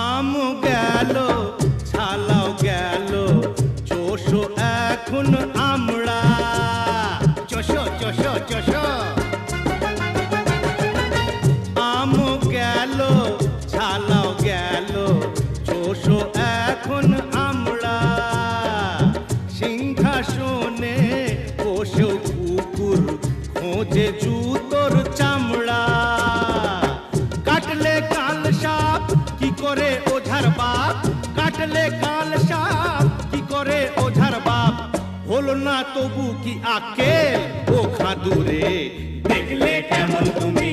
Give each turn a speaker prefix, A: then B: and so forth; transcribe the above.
A: আম গেল ছালাও গেল চোষো এখন আমরা চোষো চোষো চোষো আম গেল ছালাও গেল চোষো এখন আমরা সিংহাসনে বসেও কুকুর খোঁজে জুতোর চামড়া কাটলে কাল সাপ কি করে ওঝার বাপ কাটলে কাল সাপ কি করে ওঝার বাপ হলো না তবু কি আকেল ও খাদুরে দেখলে কেমন তুমি